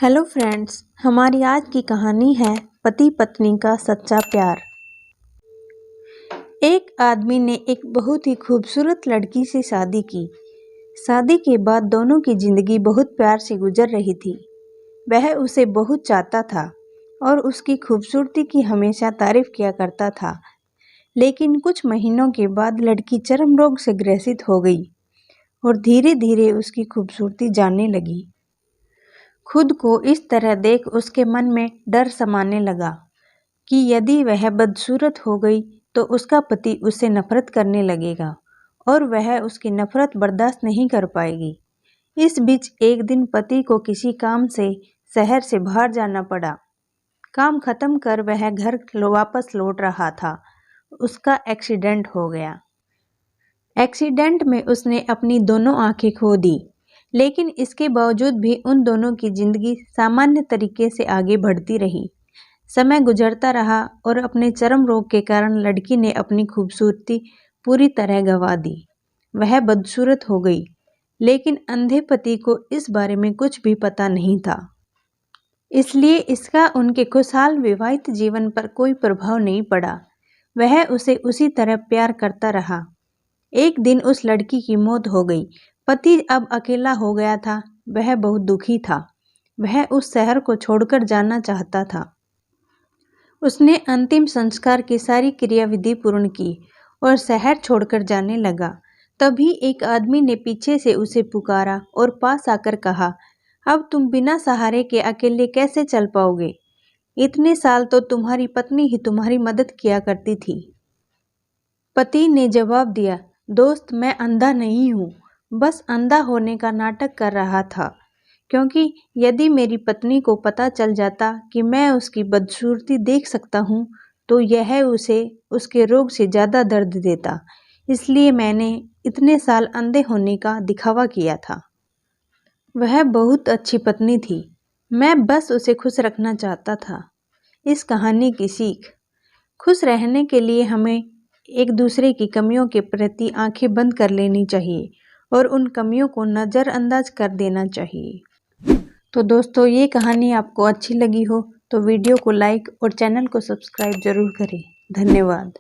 Hello friends, हमारी आज की कहानी है पति पत्नी का सच्चा प्यार। एक आदमी ने एक बहुत ही खूबसूरत लड़की से शादी की। शादी के बाद दोनों की जिंदगी बहुत प्यार से गुजर रही थी। वह उसे बहुत चाहता था और उसकी खूबसूरती की हमेशा तारीफ किया करता था। लेकिन कुछ महीनों के बाद लड़की चर्म रोग से ग्रसित हो गई और धीरे धीरे उसकी खूबसूरती जाने लगी। खुद को इस तरह देख उसके मन में डर समाने लगा कि यदि वह बदसूरत हो गई तो उसका पति उससे नफरत करने लगेगा और वह उसकी नफरत बर्दाश्त नहीं कर पाएगी। इस बीच एक दिन पति को किसी काम से शहर से बाहर जाना पड़ा। काम खत्म कर वह घर वापस लौट रहा था। उसका एक्सीडेंट हो गया। एक्सीडेंट में उसने अपनी दोनों आंखें खो दी, लेकिन इसके बावजूद भी उन दोनों की जिंदगी सामान्य तरीके से आगे बढ़ती रही। समय गुजरता रहा और अपने चर्म रोग के कारण लड़की ने अपनी खूबसूरती पूरी तरह गंवा दी। वह बदसूरत हो गई, लेकिन अंधे पति को इस बारे में कुछ भी पता नहीं था। इसलिए इसका उनके खुशहाल विवाहित जीवन पर कोई प्रभाव नहीं पड़ा। वह उसे उसी तरह प्यार करता रहा। एक दिन उस लड़की की मौत हो गई। पति अब अकेला हो गया था। वह बहुत दुखी था। वह उस शहर को छोड़कर जाना चाहता था। उसने अंतिम संस्कार की सारी क्रियाविधि पूर्ण की और शहर छोड़कर जाने लगा। तभी एक आदमी ने पीछे से उसे पुकारा और पास आकर कहा, अब तुम बिना सहारे के अकेले कैसे चल पाओगे? इतने साल तो तुम्हारी पत्नी ही तुम्हारी मदद किया करती थी। पति ने जवाब दिया, दोस्त, मैं अंधा नहीं हूँ, बस अंधा होने का नाटक कर रहा था, क्योंकि यदि मेरी पत्नी को पता चल जाता कि मैं उसकी बदसूरती देख सकता हूँ तो यह उसे उसके रोग से ज़्यादा दर्द देता। इसलिए मैंने इतने साल अंधे होने का दिखावा किया था। वह बहुत अच्छी पत्नी थी। मैं बस उसे खुश रखना चाहता था। इस कहानी की सीख, खुश रहने के लिए हमें एक दूसरे की कमियों के प्रति आंखें बंद कर लेनी चाहिए और उन कमियों को नज़रअंदाज कर देना चाहिए। तो दोस्तों, ये कहानी आपको अच्छी लगी हो तो वीडियो को लाइक और चैनल को सब्सक्राइब जरूर करें। धन्यवाद।